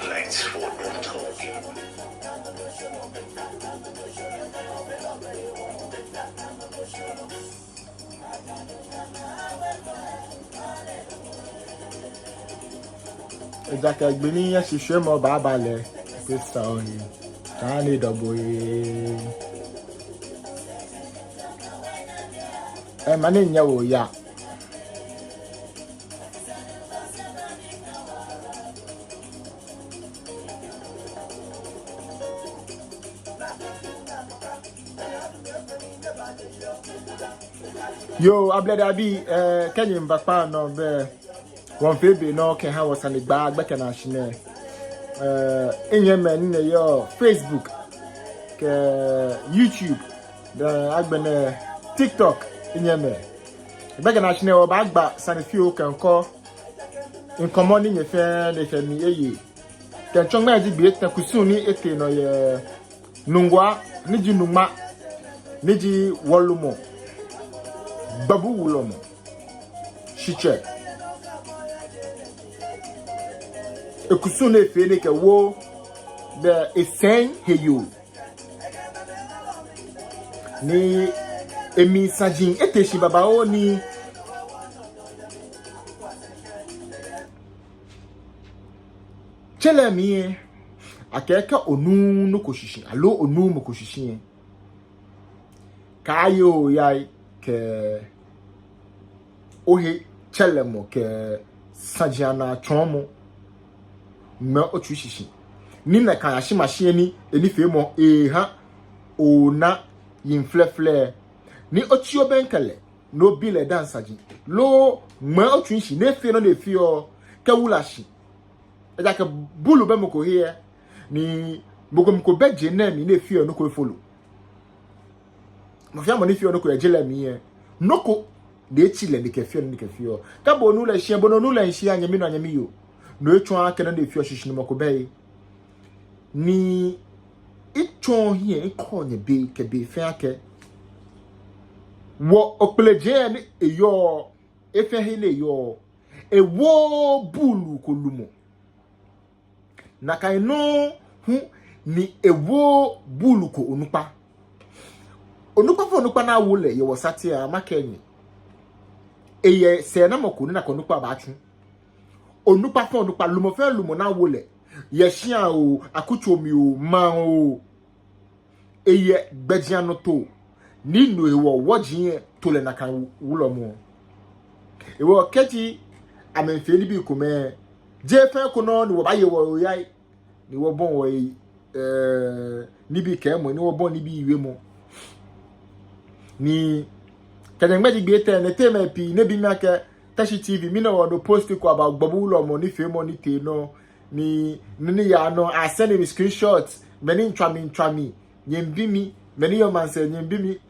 Let's for the talking. Ejaka gbeni ya shishe mo babale pesa oni tani doboye mane nya wo ya yo ableda bi kenyi mbakpa no be one baby no can have us on the bag back and ashine in your man in your Facebook YouTube the agbene TikTok in your man back and ashine or bag back san few can call in commanding your friend if me ye can chong ma di bi ta kusuni ete no ye nungwa niji numa niji wolumo babu wulomo shiche ekusune fele ke wo the esen heyo ni emi sajin eteshi baba o ni chele mi akeka onu no koshishi alo onu mo koshishi kayo yai ke ohe chele mo ke sajana chomo me otu shishi ni na kan yashi machine ni eni fe mo ha ona yinflefle ni ochi obenkele no bi le dance aji lo me otu shi ne fe no de fi o ka wulashi eja ke bulu be mo ko here ni bogom ko beje na mi ne fi o no ko follow mo fi amoni fi o no ko ejele mi e no ko de chile de ke fi o ni ke fi o ka bo nu le hie bo no le hie anya mi no anya mi yo no etwa aka na de fi ohihini makobe ni itwa hie ko nya be ke be fe ake wo opleje ni eyo efe hele yo ewo bulu kolumo na kai no hu ni ewo bulu ko onupa fo onupa na wole ye wo sate a makenyi eye se na mako ni na konupa ba atwu onupa fo onupa lumo fe lumo na wole ye hia o akuchomi o ma o eye gbejia no to ni no ewo wojin to le na kan wulo mo ewo keji amenfeli bi ko me je fe ko no ni wo ba ye wo yai ni wo bon wo ni bi ke mo ni wo bon ni bi iwe mo ni kaje ngbeji gbe te ne te me pi ne bi ma ke Tashi TV mi no do post ko about gbobulo mo ni fe mo ni te no ni ya no I send him screenshots many ntwa mi nyembi mi many your man say nyembi mi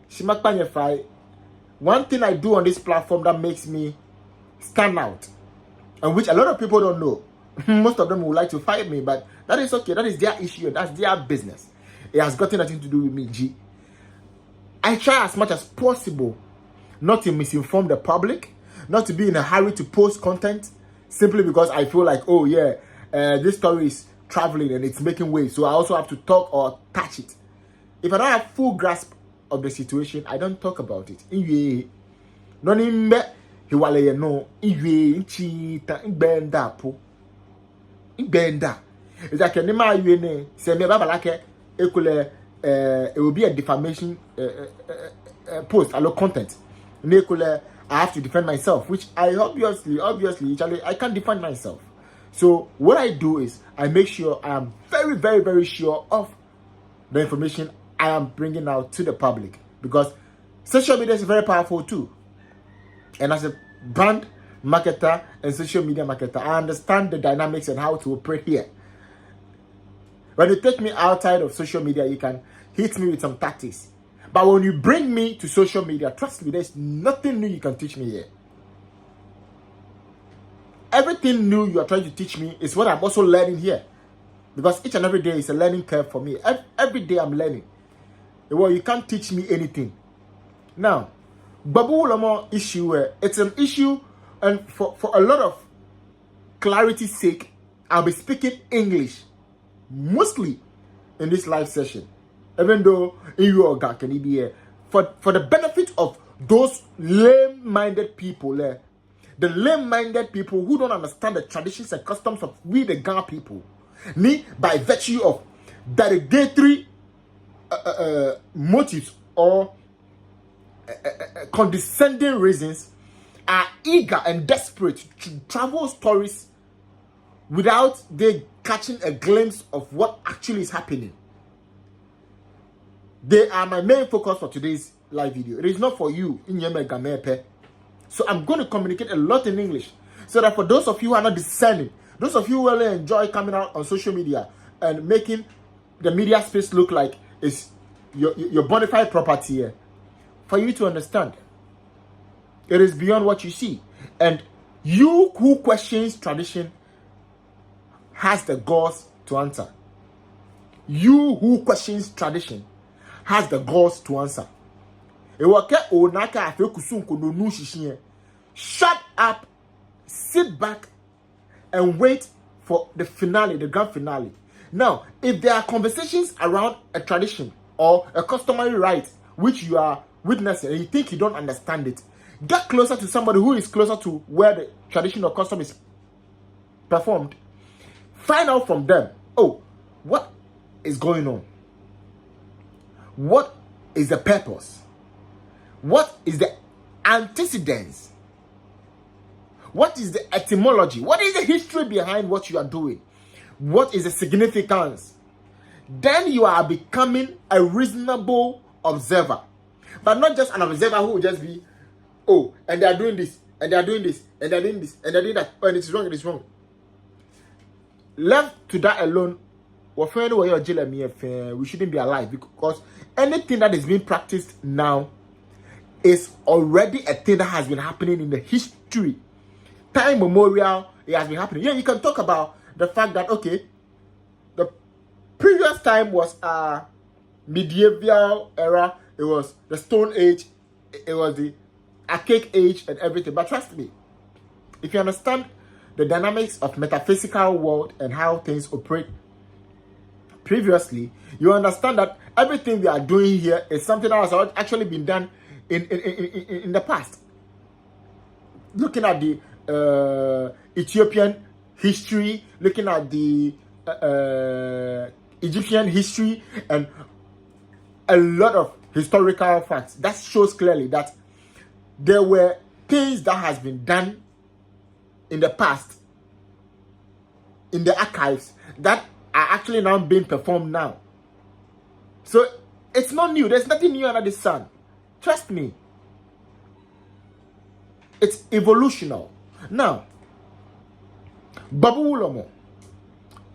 shimakpa nye fai. One thing I do on this platform that makes me stand out and which a lot of people don't know. Most of them would like to fight me, but that is okay. That is their issue. That's their business. It has got nothing to do with me, G. I try as much as possible not to misinform the public, not to be in a hurry to post content simply because I feel like, oh yeah, this story is traveling and it's making waves, so I also have to talk or touch it. If I don't have full grasp of the situation, I don't talk about it. No nimbe hiwale no iwe nchita ngbenda po ngbenda. Is that kenima iwe ne se me babalake ekule it will be a defamation post, a lot content. I have to defend myself, which I obviously, I can't defend myself. So what I do is I make sure I am very, very, very sure of the information I am bringing out to the public, because social media is very powerful too. And as a brand marketer and social media marketer, I understand the dynamics and how to operate here. When you take me outside of social media, you can hit me with some tactics. But when you bring me to social media, trust me, there's nothing new you can teach me here. Everything new you are trying to teach me is what I'm also learning here. Because each and every day is a learning curve for me. Every day I'm learning. Well, you can't teach me anything. Now, Babu Ulamo issue, it's an issue, and for a lot of clarity's sake, I'll be speaking English mostly in this live session. Even though in your can be here for the benefit of those lame-minded people there. The lame-minded people who don't understand the traditions and customs of we the Ghana people. Me, by virtue of derogatory motives or condescending reasons, are eager and desperate to travel stories without they catching a glimpse of what actually is happening. They are my main focus for today's live video. It is not for you in Yemegamepe. So I'm going to communicate a lot in English, so that for those of you who are not discerning, those of you who really enjoy coming out on social media and making the media space look like it's your bona fide property here, for you to understand, it is beyond what you see. And you who questions tradition has the guts to answer. You who questions tradition has the guts to answer. Shut up, sit back, and wait for the finale, the grand finale. Now, if there are conversations around a tradition or a customary rite which you are witnessing and you think you don't understand it, get closer to somebody who is closer to where the tradition or custom is performed. Find out from them, oh, what is going on? What is the purpose? What is the antecedents? What is the etymology? What is the history behind what you are doing? What is the significance? Then you are becoming a reasonable observer. But not just an observer who will just be, oh, and they are doing this, and they are doing this, and they are doing this, and they are doing that, oh, and it is wrong, it is wrong. Left to that alone, we shouldn't be alive, because anything that is being practiced now is already a thing that has been happening in the history. Time memorial, it has been happening. Yeah, you can talk about the fact that, okay, the previous time was medieval era, it was the Stone Age, it was the Archaic Age and everything. But trust me, if you understand the dynamics of metaphysical world and how things operate previously, you understand that everything we are doing here is something that has actually been done in the past. Looking at the Ethiopian history, looking at the Egyptian history, and a lot of historical facts, that shows clearly that there were things that has been done in the past, in the archives, that are actually now being performed now. So it's not new. There's nothing new under the sun. Trust me. It's evolutional. Now, Babu Ulomo,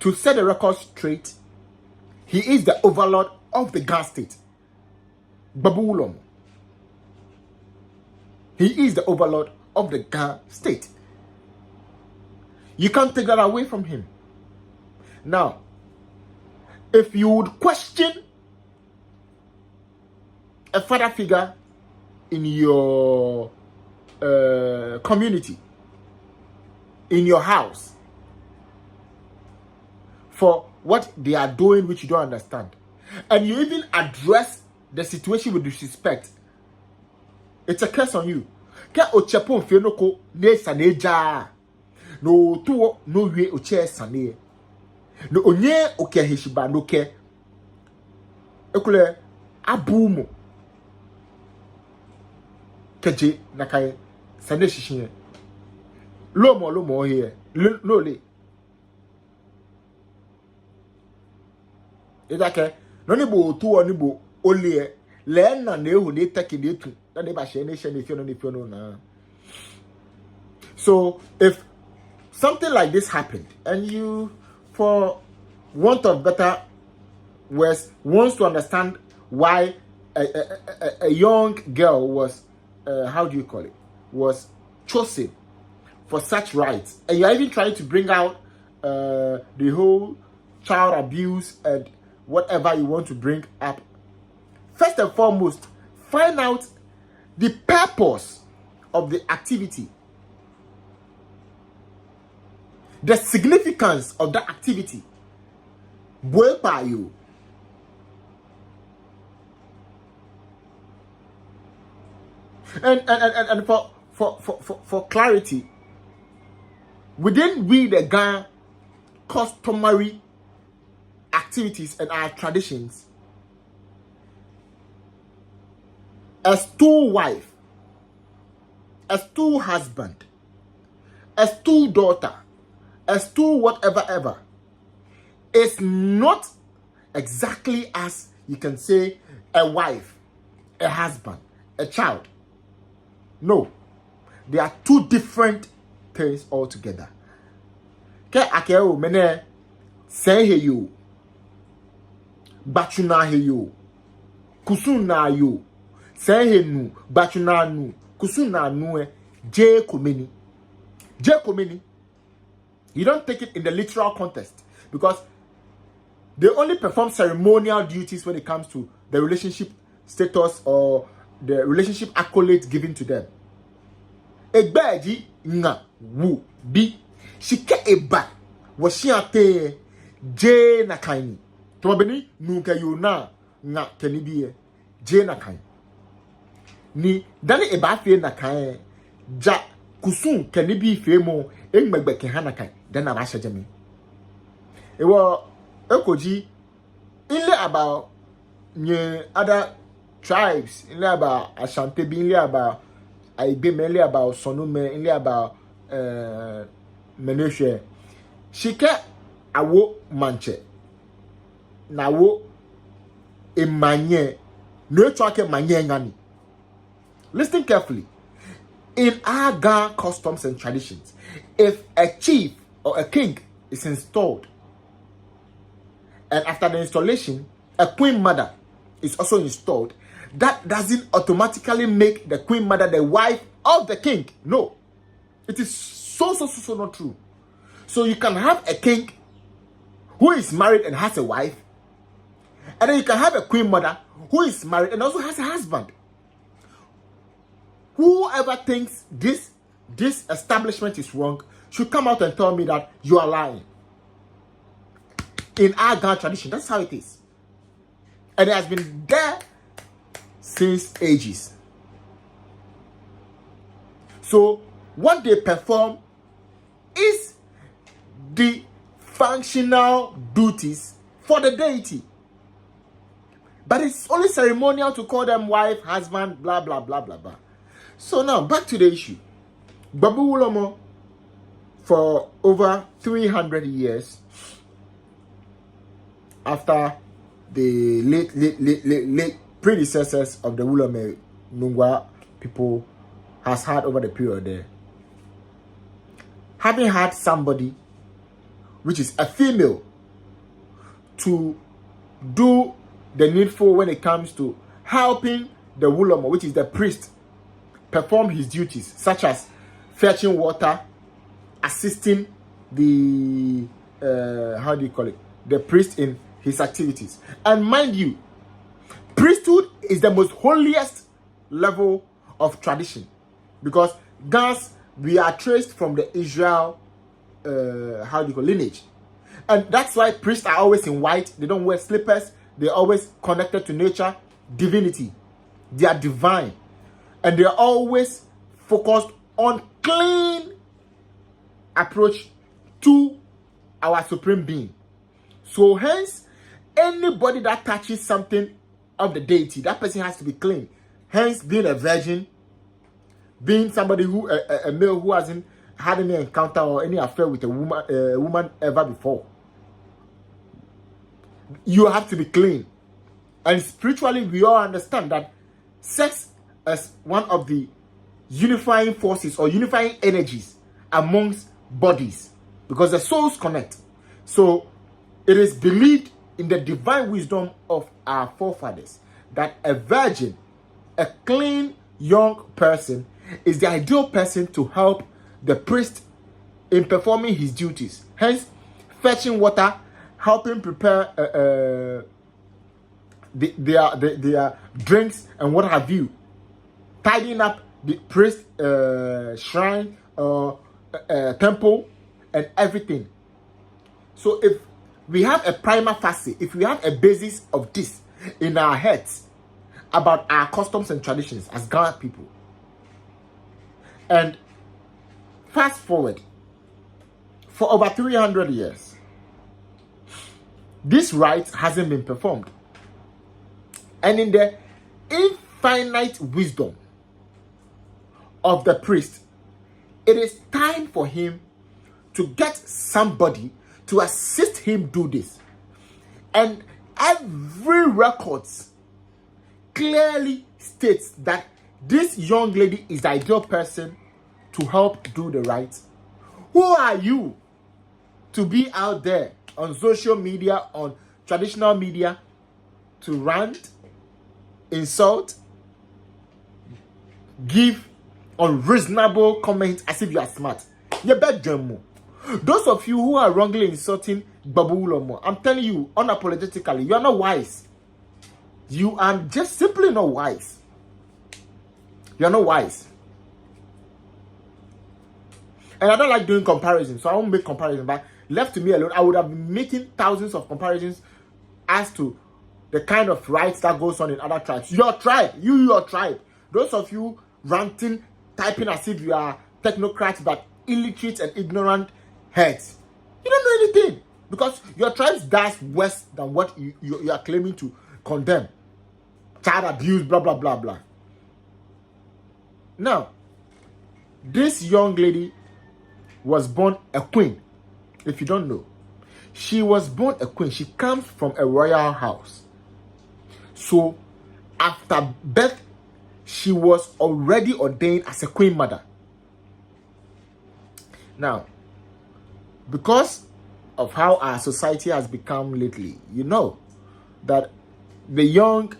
to set the record straight, he is the overlord of the Ghana state. Babu Ulomo. He is the overlord of the Ghana state. You can't take that away from him. Now, if you would question a father figure in your community, in your house, for what they are doing which you don't understand, and you even address the situation with disrespect, it's a curse on you. No to no we oche sane no onye oke hishiba no ke ekule abumo keje nakai sande shishin lomo here no le idake no ni bo tu oni bo ole le na na ehu ni take ni etu na ne ba she ni fio no na. So if something like this happened and you, for want of better words, wants to understand why a young girl was how do you call it, was chosen for such rights, and you're even trying to bring out the whole child abuse and whatever you want to bring up, first and foremost, find out the purpose of the activity, the significance of that activity. By you. And for clarity, within we the Ghana customary activities and our traditions, a stool wife, a stool husband, a stool daughter, a stool whatever ever, is not exactly as you can say a wife, a husband, a child. No, they are two different things altogether. Ke akeo mene say he you, bachuna he you, kusuna you, say he nu, bachuna nu, kusuna nu, je komeni. Je komeni. You don't take it in the literal context because they only perform ceremonial duties when it comes to the relationship status or the relationship accolades given to them. Egbaji nga wu bi shike eba washi ate je na kaini to beni nunka yuna nga kenibiye je na kaini ni dani eba fe na kain ja kusun kenibi fe mo engbegbe ke hana kai dana ba shajemi ewo ekoji ile about nye other tribes, ile about Ashanti, ile about Aibe, ile about Sonume, ile about Meneshe. Shike awo manche na wo emanye no twake manye ngani. Listen carefully. In our Ghana customs and traditions, if a chief or a king is installed, and after the installation, a queen mother is also installed, that doesn't automatically make the queen mother the wife of the king. No. It is so not true. So you can have a king who is married and has a wife, and then you can have a queen mother who is married and also has a husband. Whoever thinks this establishment is wrong should come out and tell me that you are lying. In our Ghana tradition, that's how it is. And it has been there since ages. So what they perform is the functional duties for the deity. But it's only ceremonial to call them wife, husband, blah, blah, blah, blah, blah. So now, back to the issue. Babu Ulomo, for over 300 years, after the late predecessors of the Ulome Nungwa people has had over the period there, having had somebody, which is a female, to do the needful when it comes to helping the Ulama, which is the priest, perform his duties, such as fetching water, assisting the how do you call it, the priest in his activities. And mind you, priesthood is the most holiest level of tradition, because Ghans, we are traced from the Israel how do you call lineage, and that's why priests are always in white. They don't wear slippers. They're always connected to nature, divinity. They are divine, and they're always focused on clean approach to our supreme being. So hence, anybody that touches something of the deity, that person has to be clean. Hence, being a virgin, being somebody who a male who hasn't had any encounter or any affair with a woman ever before. You have to be clean. And spiritually, we all understand that sex is one of the unifying forces or unifying energies amongst bodies, because the souls connect. So it is believed in the divine wisdom of our forefathers that a virgin, a clean young person, is the ideal person to help the priest in performing his duties. Hence, fetching water, helping prepare their drinks and what have you, tidying up the priest shrine or temple and everything. So if we have a prima facie, if we have a basis of this in our heads about our customs and traditions as Ghana people, and fast forward for over 300 years, this rite hasn't been performed. And in the infinite wisdom of the priest, it is time for him to get somebody to assist him do this. And every record clearly states that this young lady is the ideal person to help do the rite. Who are you to be out there on social media, on traditional media, to rant, insult, give unreasonable comments as if you are smart? You better. Those of you who are wrongly insulting Babu Ulomo, I'm telling you unapologetically, you are not wise. You are just simply not wise. You are not wise. And I don't like doing comparisons, so I won't make comparisons. But left to me alone, I would have been making thousands of comparisons as to the kind of rights that goes on in other tribes. Your tribe, your tribe. Those of you ranting, typing as if you are technocrats, but illiterate and ignorant heads. You don't know anything, because your tribe does worse than what you are claiming to condemn. Child abuse, blah, blah, blah, blah. Now, this young lady was born a queen. If you don't know, she was born a queen. She comes from a royal house. So, after birth, she was already ordained as a queen mother. Now, because of how our society has become lately, you know that the young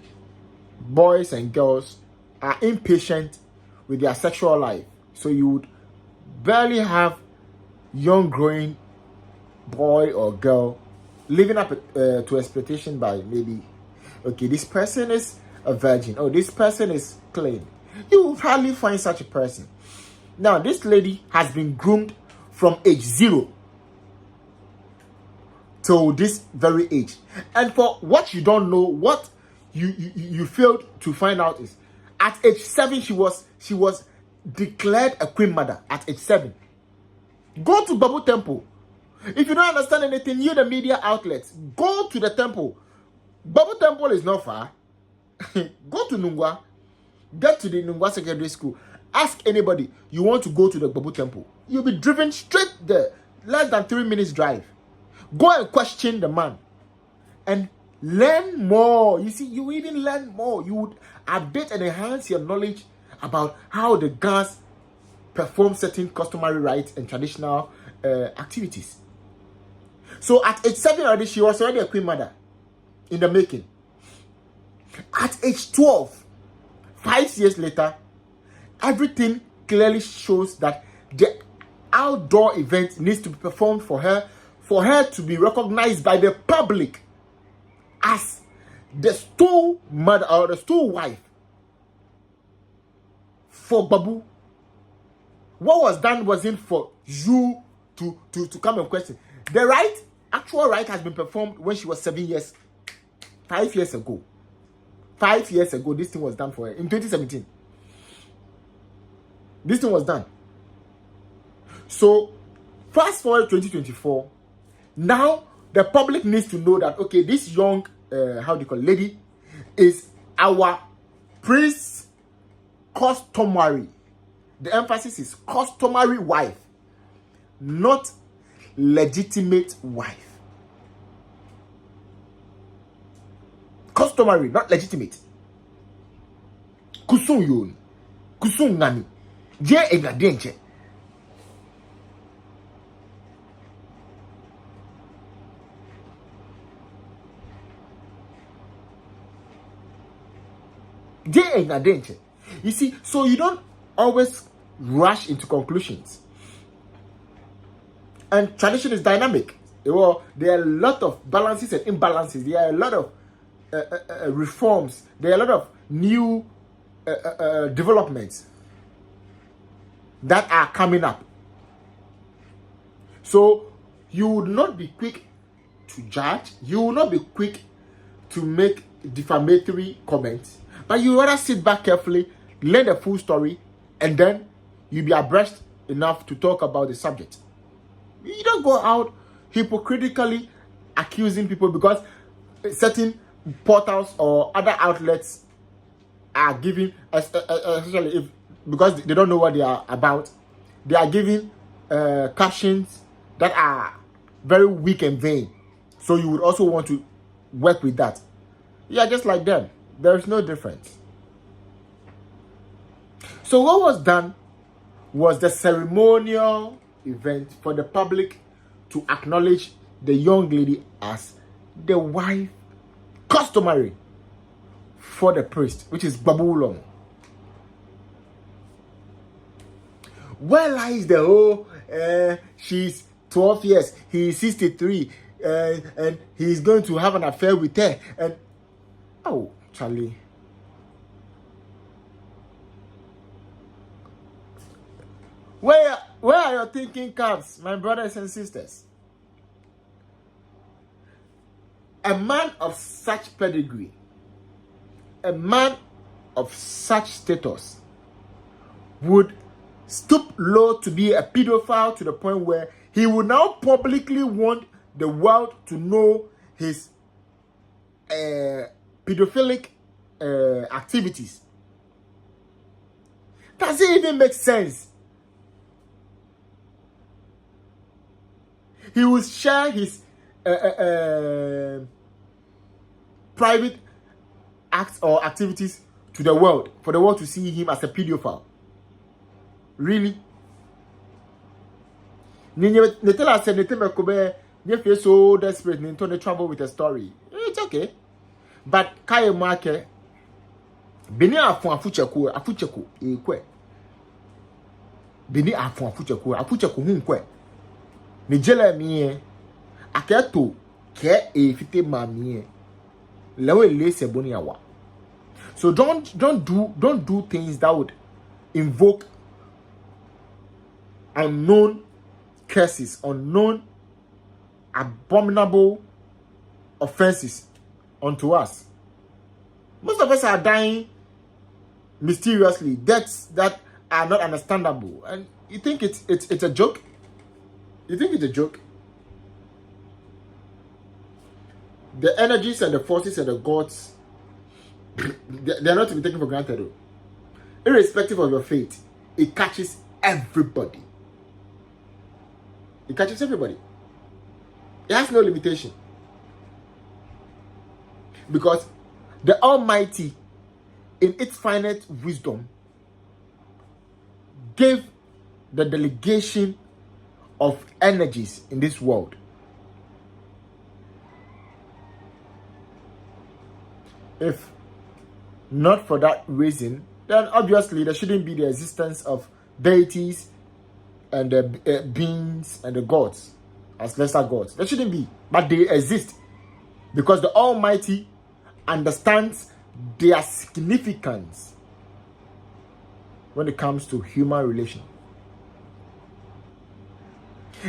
boys and girls are impatient with their sexual life. So you would barely have young growing boy or girl living up to expectation by maybe, okay, this person is a virgin, or this person is clean. You will hardly find such a person. Now, this lady has been groomed from age 0 to this very age. And for what you don't know, what you failed to find out is, at age 7, she was declared a queen mother at age 7. Go to Babu Temple. If you don't understand anything, you the media outlets, go to the temple. Babu Temple is not far. Go to Nungwa. Get to the Nungwa Secondary School. Ask anybody, you want to go to the Babu Temple. You'll be driven straight there. Less than 3 minutes drive. Go and question the man. And learn more. You see, you even learn more. You would update and enhance your knowledge about how the Ghans perform certain customary rites and traditional activities. So at age 7 already, she was already a queen mother in the making. At age 12, 5 years later, everything clearly shows that the outdoor event needs to be performed for her to be recognized by the public as the stool mother or the stool wife for Babu. What was done wasn't for you to come and question. The actual rite has been performed when she was 7 years, 5 years ago. 5 years ago, this thing was done for her. In 2017. This thing was done. So, fast forward 2024. Now, the public needs to know that, okay, this young, lady is our priest's customary. The emphasis is customary wife, not legitimate wife. Customary, not legitimate. Kusun yon, kusun ngani, je engadenche. Je engadenche. You see, so you don't always rush into conclusions. And tradition is dynamic. Well, there are a lot of balances and imbalances. There are a lot of reforms. There are a lot of new developments that are coming up. So you would not be quick to judge. You will not be quick to make defamatory comments. But you rather sit back carefully, learn the full story, and then you'll be abreast enough to talk about the subject. You don't go out hypocritically accusing people because certain portals or other outlets are giving, especially if because they don't know what they are about, they are giving captions that are very weak and vain. So you would also want to work with that. Yeah, just like them. There is no difference. So what was done was the ceremonial event for the public to acknowledge the young lady as the wife customary for the priest, which is Babulong. Where lies the whole she's 12 years, he's 63, and he's going to have an affair with her, and oh, Charlie. Where are your thinking caps, my brothers and sisters? A man of such pedigree, a man of such status would stoop low to be a pedophile to the point where he would now publicly want the world to know his pedophilic activities. Does it even make sense? He will share his private acts or activities to the world, for the world to see him as a pedophile. Really? Netela said Netema Kobe, you feel so desperate into the trouble with a story. It's okay. But Kaya Marke Beni Afon Afucheku, Eque. Beni Afon Afucheku Hunkwe. Nijela mie aketo ke efite mamie lewe lese boni awa. So don't do things that would invoke unknown curses, unknown abominable offenses unto us. Most of us are dying mysteriously, deaths that are not understandable, and you think it's a joke? You think it's a joke? The energies and the forces and the gods, they're not to be taken for granted, though. Irrespective of your faith, it catches everybody. It catches everybody. It has no limitation. Because the Almighty, in its finite wisdom, gave the delegation of energies in this world. If not for that reason, then obviously there shouldn't be the existence of deities and the beings and the gods as lesser gods. There shouldn't be, but they exist because the Almighty understands their significance when it comes to human relation.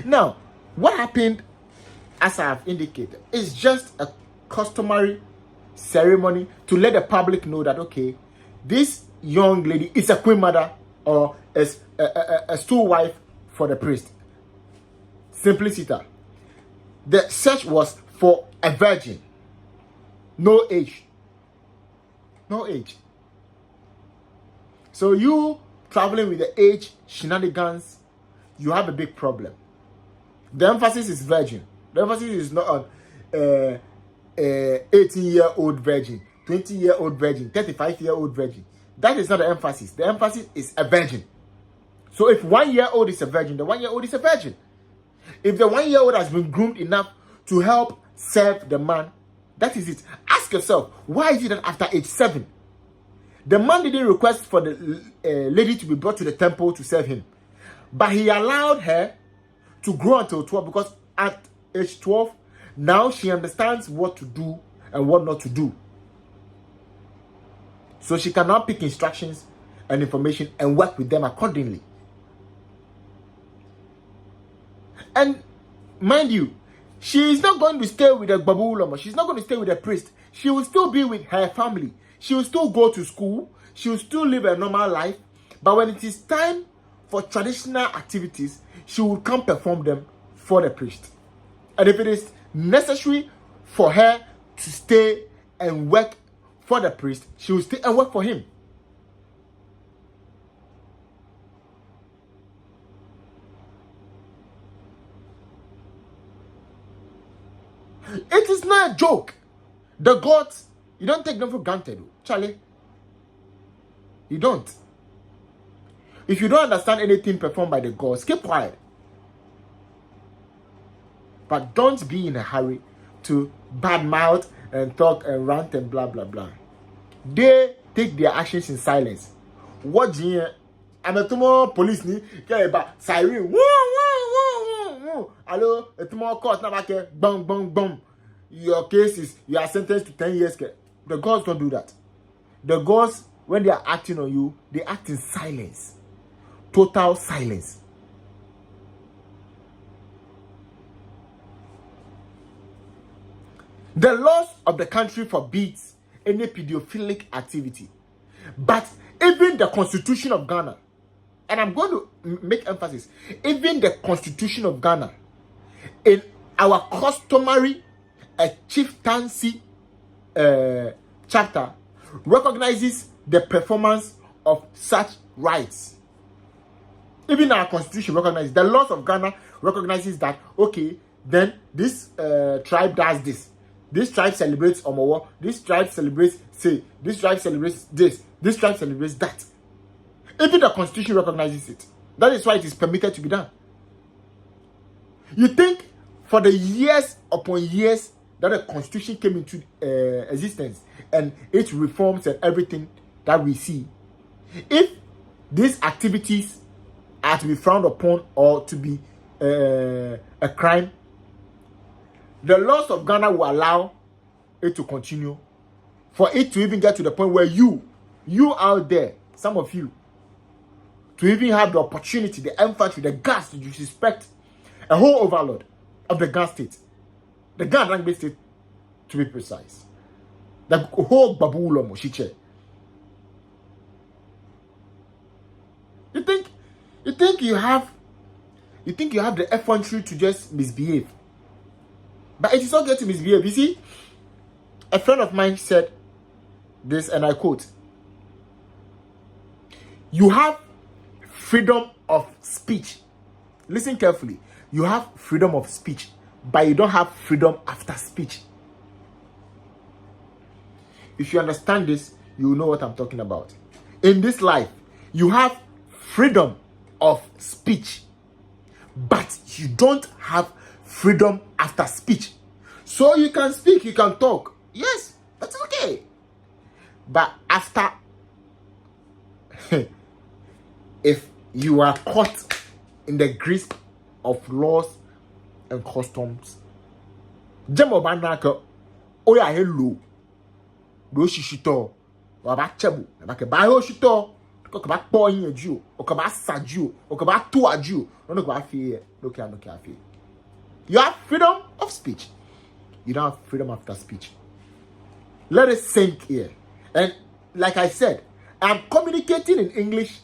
Now, what happened, as I have indicated, is just a customary ceremony to let the public know that, okay, this young lady is a queen mother or a stool wife for the priest. Simpliciter. The search was for a virgin, no age. No age. So you traveling with the age shenanigans, you have a big problem. The emphasis is virgin. The emphasis is not on 18-year-old virgin, 20-year-old virgin, 35-year-old virgin. That is not the emphasis. The emphasis is a virgin. So if 1-year-old is a virgin, the 1-year-old is a virgin. If the 1-year-old has been groomed enough to help serve the man, that is it. Ask yourself, why is it that after age 7, the man didn't request for the lady to be brought to the temple to serve him, but he allowed her to grow until 12, because at age 12, now she understands what to do and what not to do. So she can now pick instructions and information and work with them accordingly. And mind you, she is not going to stay with a Babu Ulama. She's not going to stay with a priest. She will still be with her family. She will still go to school. She will still live a normal life. But when it is time for traditional activities, she will come perform them for the priest. And if it is necessary for her to stay and work for the priest, she will stay and work for him. It is not a joke. The gods, you don't take them for granted, Charlie. You don't. If you don't understand anything performed by the gods, keep quiet. But don't be in a hurry to badmouth and talk and rant and blah blah blah. They take their actions in silence. What do you? I'm a tomorrow police ni care about siren. Hello, a tomorrow court now bang bang bang. Your case is you are sentenced to 10 years. The gods don't do that. The gods, when they are acting on you, they act in silence. Total silence. The laws of the country forbids any pedophilic activity. But even the Constitution of Ghana, and I'm going to make emphasis, even the Constitution of Ghana, in our customary chieftaincy chapter, recognizes the performance of such rights. Even our Constitution recognizes, the laws of Ghana recognizes that, okay, then this tribe does this. This tribe celebrates Omowo. This tribe celebrates say. This tribe celebrates this. This tribe celebrates that. Even the Constitution recognizes it. That is why it is permitted to be done. You think for the years upon years that the Constitution came into existence and its reforms and everything that we see, if these activities are to be frowned upon or to be a crime, the laws of Ghana will allow it to continue, for it to even get to the point where you out there, some of you, to even have the opportunity, the emphasis, the guts to disrespect a whole overlord of the Ghana state, the Ghana Rangbase state, to be precise, the whole Babu Ulama Shiche. You think you have the effrontery to just misbehave. But it is okay to misbehave. You see, a friend of mine said this, and I quote, "You have freedom of speech." Listen carefully. You have freedom of speech, but you don't have freedom after speech. If you understand this, you will know what I'm talking about. In this life, you have freedom of speech, but you don't have freedom after speech. So you can speak, you can talk. Yes, that's okay. But after, if you are caught in the grasp of laws and customs, Jemo Banaka, Oya hello, do shishito, Waba Chebu, Nabaka Bayo Shito, Kokaba Poin a Jew, Okaba Saju, Okaba Tua Jew, no go fear, no care. You have freedom of speech. You don't have freedom after speech. Let it sink here. And like I said, I'm communicating in English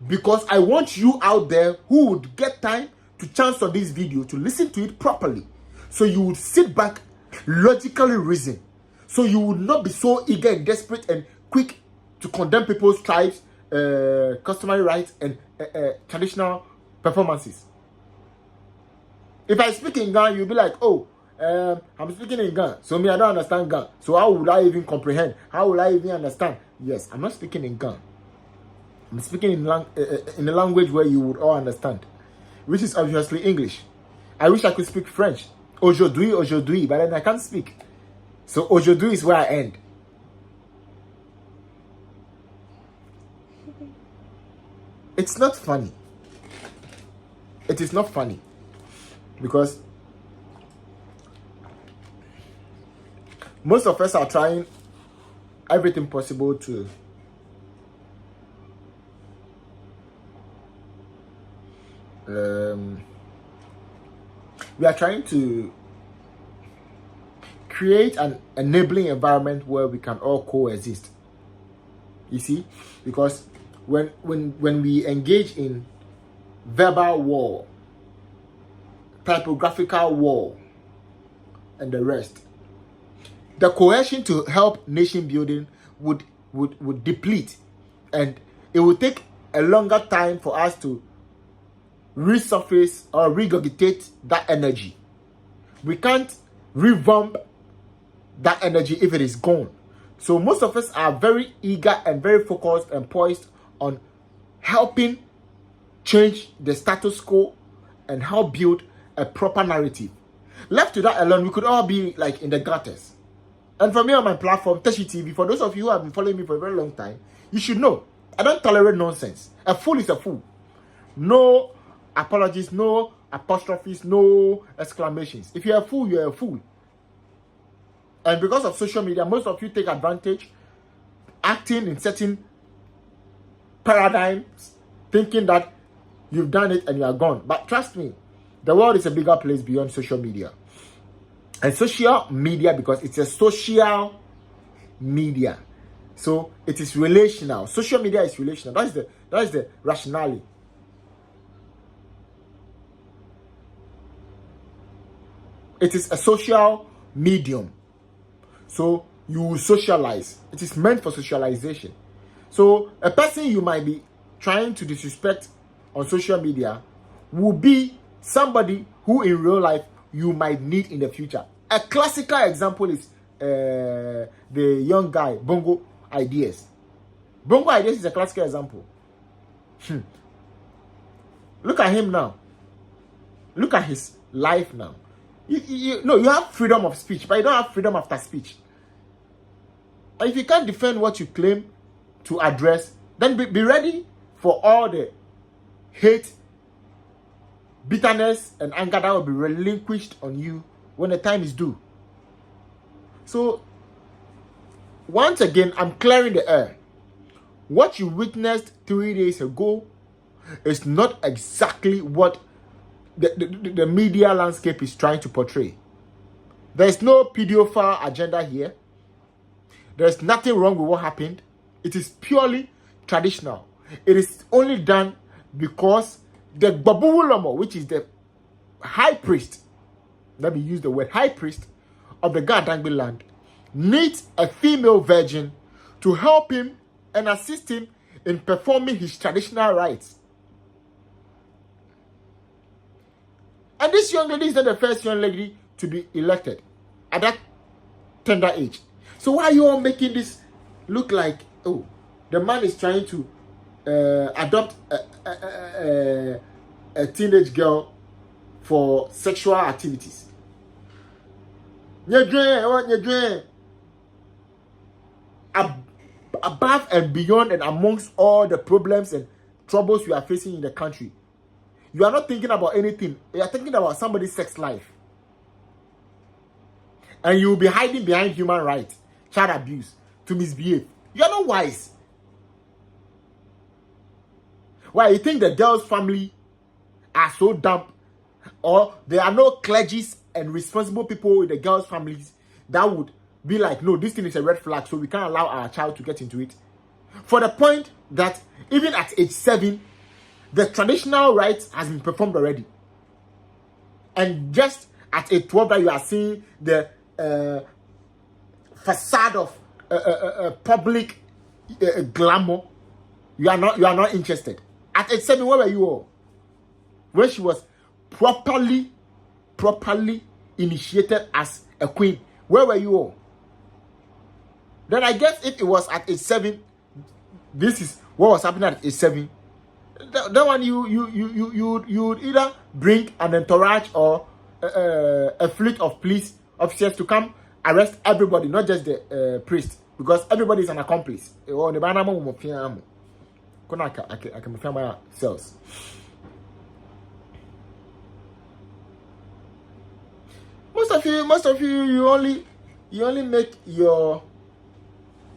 because I want you out there who would get time to chance on this video to listen to it properly. So you would sit back, logically reason. So you would not be so eager and desperate and quick to condemn people's tribes, customary rights, and traditional performances. If I speak in Ghana, you'll be like, oh, I'm speaking in Ghana, so me, I don't understand Ghana. So how would I even comprehend? How will I even understand? Yes, I'm not speaking in Ghana. I'm speaking in a language where you would all understand, which is obviously English. I wish I could speak French. Aujourd'hui, but then I can't speak. So aujourd'hui is where I end. It's not funny. It is not funny. Because most of us are trying everything possible to we are trying to create an enabling environment where we can all coexist. You see, because when we engage in verbal war, typographical war, and the rest, the cohesion to help nation building would deplete, and it would take a longer time for us to resurface or regurgitate that energy. We can't revamp that energy if it is gone. So most of us are very eager and very focused and poised on helping change the status quo and help build a proper narrative. Left to that alone, we could all be like in the gutters. And for me on my platform, Teshi TV, for those of you who have been following me for a very long time, you should know I don't tolerate nonsense. A fool is a fool. No apologies, no apostrophes, no exclamations. If you're a fool, you're a fool. And because of social media, most of you take advantage, acting in certain paradigms, thinking that you've done it and you are gone. But trust me, the world is a bigger place beyond social media. And social media, because it's a social media, so it is relational. Social media is relational. That is the rationale. It is a social medium. So you socialize. It is meant for socialization. So a person you might be trying to disrespect on social media will be somebody who in real life you might need in the future. A classical example is the young guy, Bongo Ideas. Bongo Ideas is a classical example. Look at him now. Look at his life now. You have freedom of speech, but you don't have freedom after speech. And if you can't defend what you claim to address, then be ready for all the hate, bitterness, and anger that will be relinquished on you when the time is due. So, once again, I'm clearing the air. What you witnessed 3 days ago is not exactly what the media landscape is trying to portray. There's no pedophile agenda here. There's nothing wrong with what happened. It is purely traditional. It is only done because the Babululomo, which is the high priest, let me use the word high priest of the Gadangbi land, needs a female virgin to help him and assist him in performing his traditional rites. And this young lady is not the first young lady to be elected at that tender age. So why are you all making this look like, oh, the man is trying to adopt a teenage girl for sexual activities? Above and beyond and amongst all the problems and troubles we are facing in the country, you are not thinking about anything. You are thinking about somebody's sex life. And you will be hiding behind human rights, child abuse, to misbehave. You are not wise. Why, you think the girl's family are so dumb? Or there are no clergies and responsible people in the girl's families that would be like, no, this thing is a red flag, so we can't allow our child to get into it. For the point that even at age 7, the traditional rites has been performed already. And just at age 12 that you are seeing the facade of public glamour. You are not interested. At age 7, where were you all? When she was properly initiated as a queen, where were you all? Then I guess if it was at age 7, this is what was happening at age 7. That one you would either bring an entourage or a fleet of police officers to come arrest everybody, not just the priest, because everybody is an accomplice. Or the banana I can find my cells. Most of you, you only make your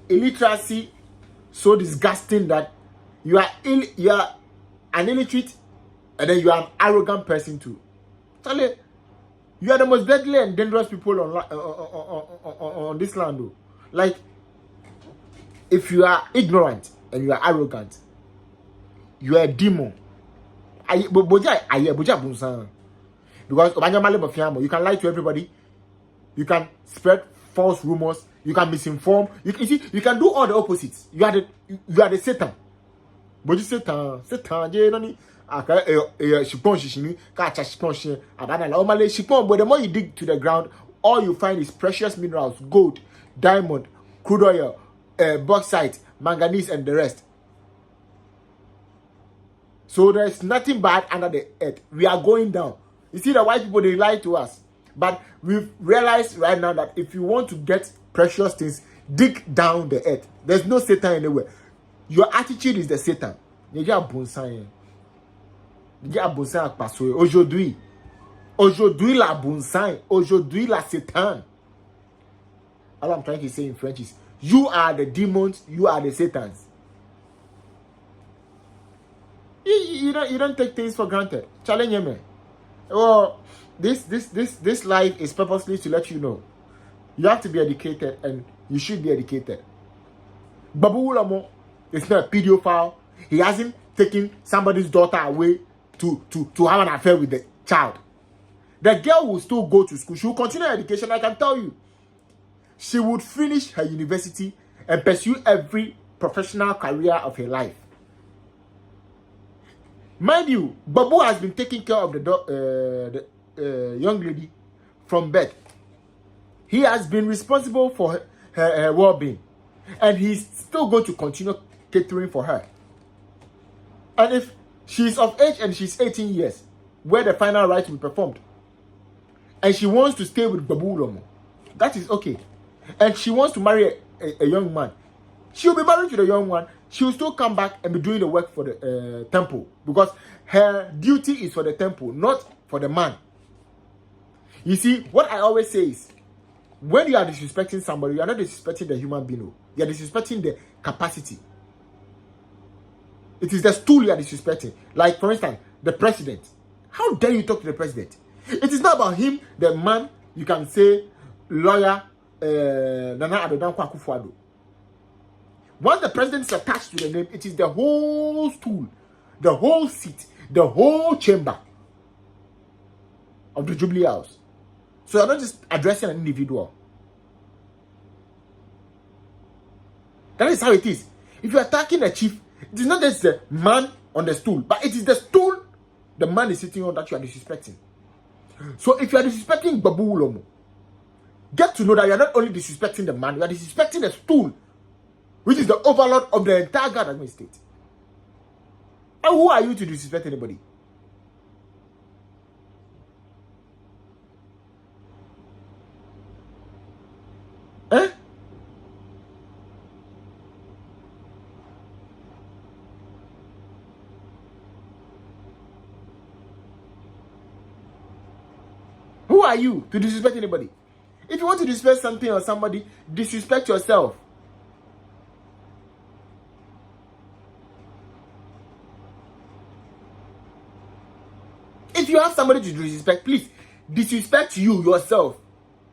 illiteracy so disgusting that you are an illiterate, and then you are an arrogant person too. Charlie, you are the most deadly and dangerous people on this land, though. Like, if you are ignorant and you are arrogant, you are a demon. Because you can lie to everybody, you can spread false rumors, you can misinform, you can do all the opposites. You are the Satan. But you Satan, but the more you dig to the ground, all you find is precious minerals, gold, diamond, crude oil, bauxite, manganese, and the rest. So there's nothing bad under the earth. We are going down. You see, the white people, they lie to us. But we've realized right now that if you want to get precious things, dig down the earth. There's no Satan anywhere. Your attitude is the Satan. Aujourd'hui la bonsaï. Aujourd'hui la Satan. All I'm trying to say in French is, you are the demons, you are the Satans. You don't take things for granted. Challenge me. Oh, this life is purposely to let you know. You have to be educated, and you should be educated. Babu Ulamo is not a pedophile. He hasn't taken somebody's daughter away to have an affair with the child. The girl will still go to school. She will continue her education, I can tell you. She would finish her university and pursue every professional career of her life. Mind you, Babu has been taking care of the young lady from birth. He has been responsible for her well-being. And he's still going to continue catering for her. And if she's of age and she's 18 years, where the final rite will be performed, and she wants to stay with Babu Lomo, that is okay. And she wants to marry a young man, she'll be married to the young one. She'll still come back and be doing the work for the temple, because her duty is for the temple, not for the man. You see, what I always say is, when you are disrespecting somebody, you are not disrespecting the human being. You are disrespecting the capacity. It is the stool you are disrespecting. Like, for instance, the president. How dare you talk to the president? It is not about him, the man. You can say lawyer Nana Addo Dankwa Akufo-Addo. Once the president is attached to the name, it is the whole stool, the whole seat, the whole chamber of the Jubilee House. So you're not just addressing an individual. That is how it is. If you're attacking a chief, it is not just the man on the stool, but it is the stool the man is sitting on that you are disrespecting. So if you are disrespecting Babu Ulomo, get to know that you are not only disrespecting the man, you are disrespecting the stool, which is the overlord of the entire Ghana state. And who are you to disrespect anybody? Eh? Who are you to disrespect anybody? If you want to disrespect something or somebody, disrespect yourself. If you have somebody to disrespect, please disrespect you yourself.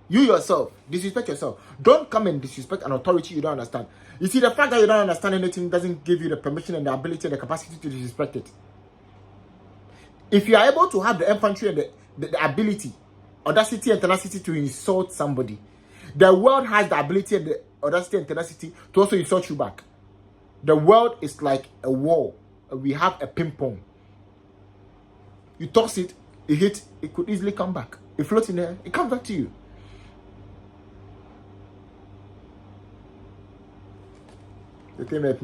You yourself. Disrespect yourself. Don't come and disrespect an authority you don't understand. You see, the fact that you don't understand anything doesn't give you the permission and the ability and the capacity to disrespect it. If you are able to have the infantry and the ability, audacity and tenacity to insult somebody, the world has the ability and the audacity and tenacity to also insult you back. The world is like a wall. We have a ping pong. You toss it, it hits, it could easily come back. It floats in there, it comes back to you. The thing make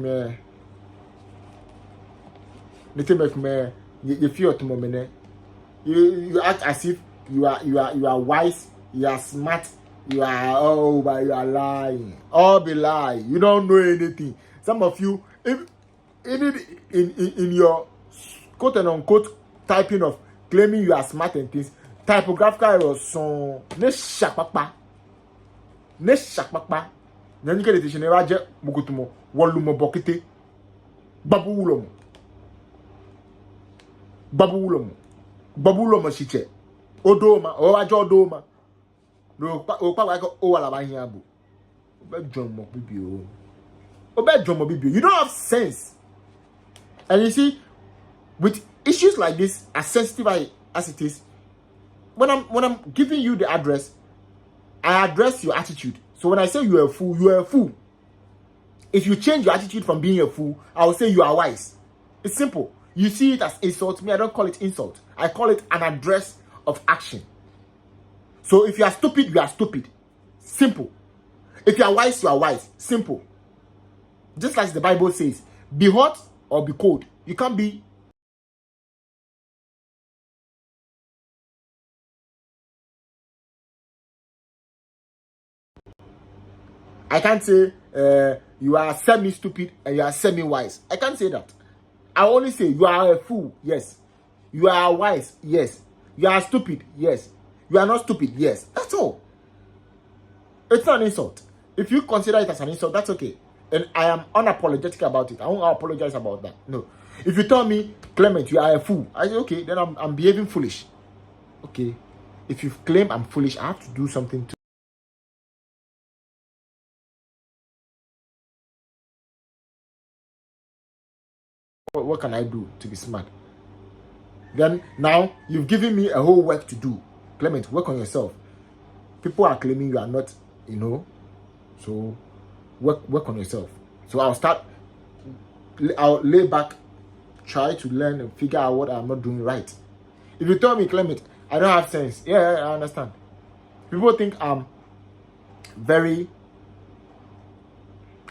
me, you feel to moment. You act as if you are wise, you are smart, you are but you are lying. All be lie. You don't know anything. Some of you, if in your quote and unquote typing of claiming you are smart and things, typographical errors so ne shakpapa. Nanyika de tishine waje mukutumo wolumo bokite babu ulomo shiche odoma o waje odoma no pa wa ko o wala ba hian bu obedwomo bibio. You don't have sense. And you see, with issues like this, as sensitive as it is, when I'm giving you the address, I address your attitude. So when I say you're a fool, you're a fool. If you change your attitude from being a fool, I will say you are wise. It's simple. You see it as insult. Me, I don't call it insult. I call it an address of action. So if you are stupid, you are stupid. Simple. If you are wise, you are wise. Simple. Just like the Bible says, be hot or be cold. You can't be. I can't say you are semi-stupid and you are semi-wise. I can't say that. I only say you are a fool, yes. You are wise, yes. You are stupid, yes. You are not stupid, yes. That's all. It's not an insult. If you consider it as an insult, that's okay. And I am unapologetic about it. I won't apologize about that. No. If you tell me, Clement, you are a fool, I say, okay, then I'm behaving foolish. Okay. If you claim I'm foolish, I have to do something to. What can I do to be smart? Then now you've given me a whole work to do. Clement, work on yourself. People are claiming you are not, so work on yourself. So I'll lay back, try to learn and figure out what I'm not doing right. If you tell me, Clement, I don't have sense, yeah, I understand. People think I'm very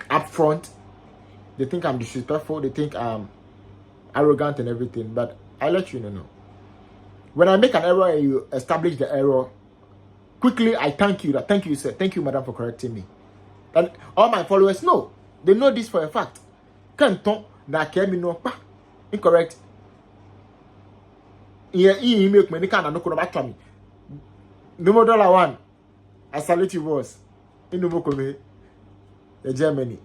upfront. They think I'm disrespectful. They think I'm arrogant and everything, but I let you know. When I make an error and you establish the error, quickly I thank you. Thank you, sir. Thank you, madam, for correcting me. And all my followers know. They know this for a fact. Can't na kemi no pa incorrect. You make me can no back to me. No dollar one. I salute you, boss. In the Germany.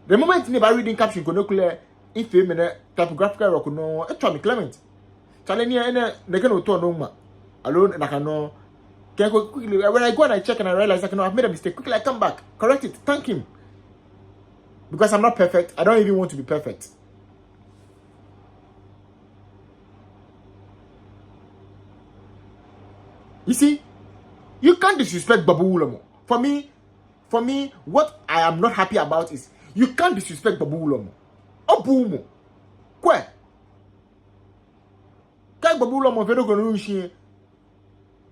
The moment you never reading caption could no clear if you mean typographical error could know a Tommy Clement. Challenge any they can no ma alone and I can know. Quickly when I go and I check and I realize I've made a mistake. Quickly I come back, correct it, thank him. Because I'm not perfect. I don't even want to be perfect. You see, you can't disrespect Babu Ulomo. For me, what I am not happy about is you can't disrespect Babu Ulomo. Obumo. Kwe. Kay Babu Ulomo vedo gonu.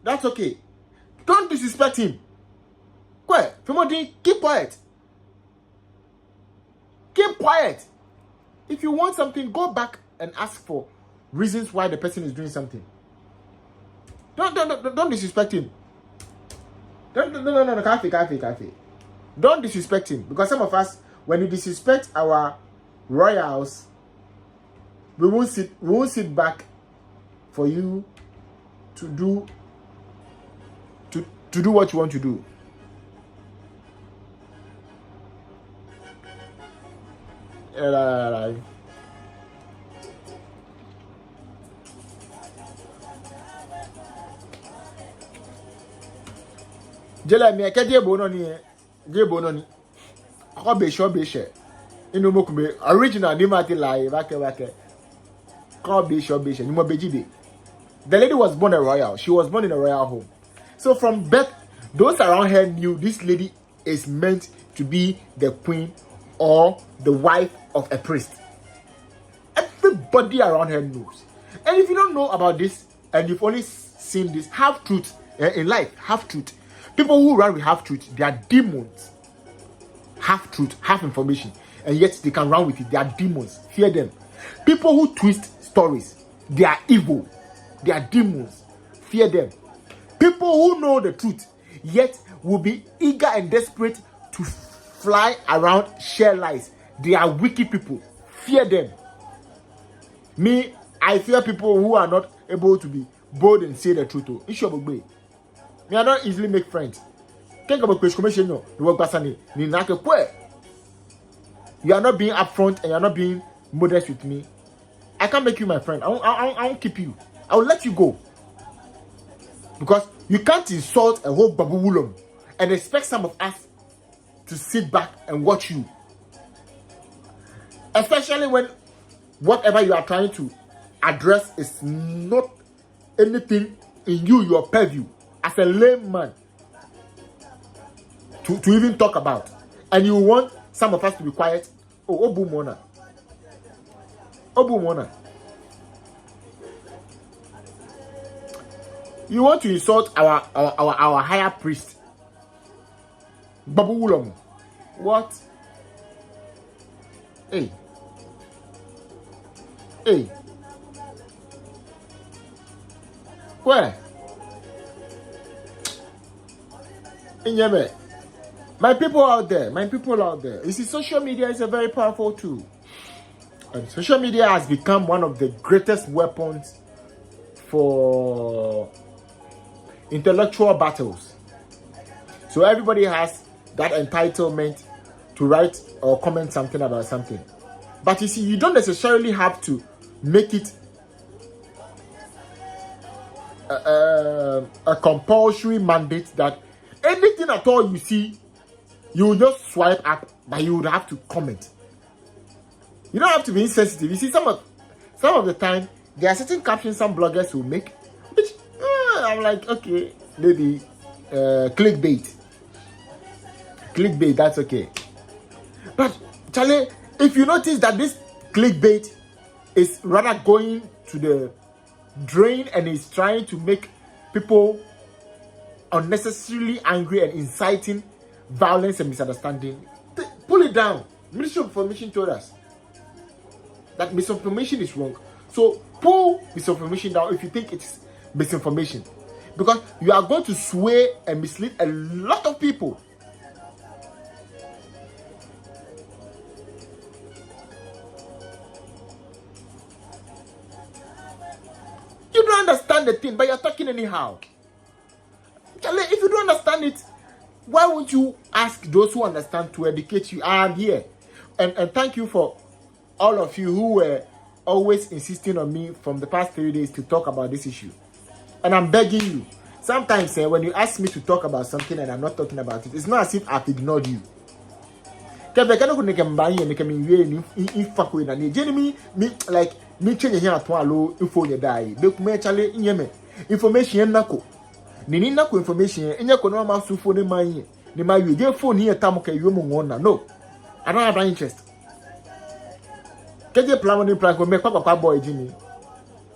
That's okay. Don't disrespect him. Kwe. Femodi, keep quiet. Keep quiet. If you want something, go back and ask for reasons why the person is doing something. Don't disrespect him. No, coffee. Don't disrespect him. Because some of us, when you disrespect our royals, we won't sit back for you to do what you want to do. Jela mi akede bono ni ko be she inu mo kube original ni ma ti lie back ko be she ni mo bejibe. The lady was born a royal. She was born in a royal home. So from birth, those around her knew this lady is meant to be the queen or the wife of a priest. Everybody around her knows. And if you don't know about this, and you've only seen this half truth in life, half truth. People who run with half truth, they are demons. Half truth, half information, and yet they can run with it. They are demons. Fear them. People who twist stories, they are evil. They are demons. Fear them. People who know the truth, yet will be eager and desperate to fly around, share lies. They are wicked people. Fear them. Me, I fear people who are not able to be bold and say the truth. Me, I don't easily make friends. You are not being upfront and you are not being modest with me. I can't make you my friend. I won't keep you. I will let you go. Because you can't insult a whole Babu Wulom and expect some of us to sit back and watch you. Especially when whatever you are trying to address is not anything in your purview as a layman to even talk about. And you want some of us to be quiet. Oh, Obu Mona. Obu Mona. You want to insult our higher priest, Babu Wulom. What? Hey. Where? In Yemen. My people out there. You see, social media is a very powerful tool. And social media has become one of the greatest weapons for intellectual battles. So everybody has that entitlement to write or comment something about something. But you see, you don't necessarily have to make it a compulsory mandate that anything at all you see, you will just swipe up, but you would have to comment. You don't have to be insensitive. You see, some of the time, there are certain captions some bloggers will make, which I'm like, okay, maybe clickbait. Clickbait, that's okay. But Charlie, if you notice that this clickbait is rather going to the drain and is trying to make people unnecessarily angry and inciting violence and misunderstanding, pull it down. Ministry of Information told us that misinformation is wrong. So pull misinformation down if you think it's misinformation, because you are going to sway and mislead a lot of people. You don't understand the thing, but you're talking anyhow. Charlie, if you don't understand it, why won't you ask those who understand to educate you? I am here. And thank you for all of you who were always insisting on me from the past 3 days to talk about this issue. And I'm begging you. Sometimes when you ask me to talk about something and I'm not talking about it, it's not as if I've ignored you. Me change here at one info you die. Information nako. Nini nako information in your conoma sufo ne man. Ni ma you get phone here tamoka you mona. No. I don't have that interest. Keje plan one plan go make papa boy Jimmy.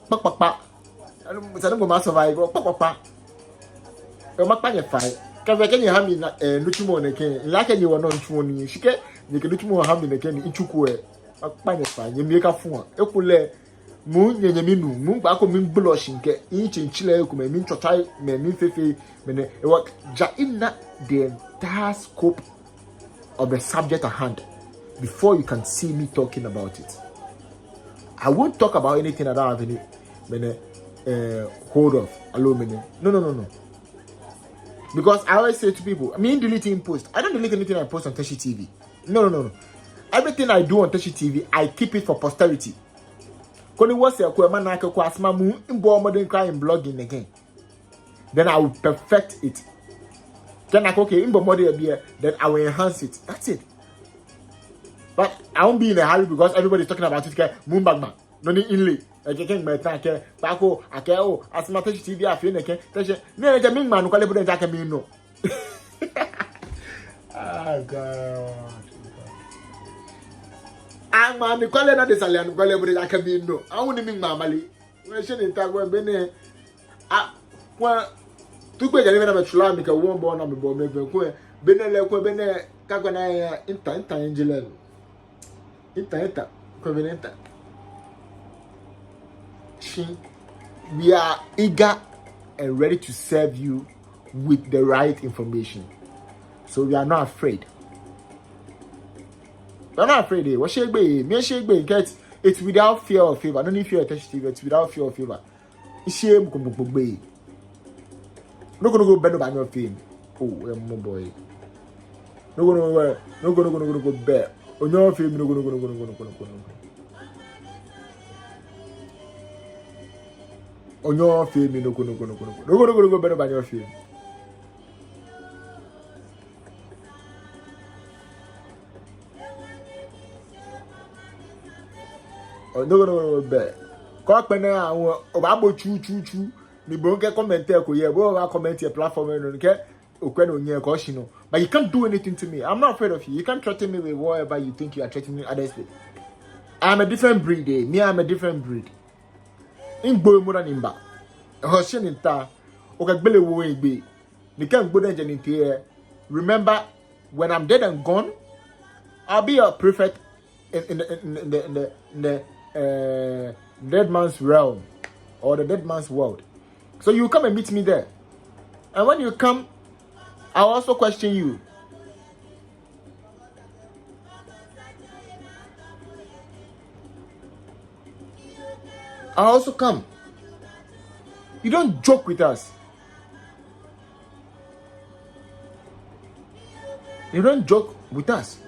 Papa. I don't go survive. Papa. You make pan fire. Kaza kenye hami na nuchumo ne ken. Like you were not chumo shike. You can nuchumo hami ne ken ichukue. Pan fire. You make a phone. Ekule mu nyanyaminu mu ba ko min blush nke inchinchile ko min chotai me min fefe me e work ja inna the entire scope of the subject at hand before you can see me talking about it. I won't talk about anything I don't have any hold of. No. Because I always say to people, I mean deleting posts. I don't delete anything I post on Teshi TV. No. Everything I do on Teshi TV, I keep it for posterity. Koni was a man like a kwasma mu imbo modern crime blogging again. Then I will perfect it. Then I okay imbo modern beer, then I will enhance it. That's it. But I won't be in a hurry because everybody's talking about it. Moon bagman, no need inlay. I can't my tank. Bako, akeo, as my TV, I feel again. No, the main man who call it Jack no. Ah, God. I'm a calling at the Salian Collebre. I can be no. I won't mean mamma. When she didn't talk when Bene. Well, two quick, I never try make a warm born on the board. Bene, Bene, Cagana, Inta, Angela. Inta, Covenanta. We are eager and ready to serve you with the right information. So we are not afraid. We're not afraid. What shake be? Me shake be. Get it's without fear or favor. I don't need fear attention. It's without fear or favor. Shame be. No go bend by your fame. Oh, my boy. No go bear. On your fame, no go. On your fame, no go better by your fame. Oh, no, bear. Cockpena, Obabo choo. Me bonke comment there, go comment your platform and get on your caution. But you can't do anything to me. I'm not afraid of you. You can't threaten me with whatever you think you are threatening others with. I'm a different breed, eh? Me, I'm a different breed. In boy more than imba. Hoshin in ta. Okay, Billy will be. You can't go there here. Remember, when I'm dead and gone, I'll be a prefect in the dead man's realm or the dead man's world. So you come and meet me there. And when you come, I'll also question you. I'll also come. You don't joke with us. You don't joke with us.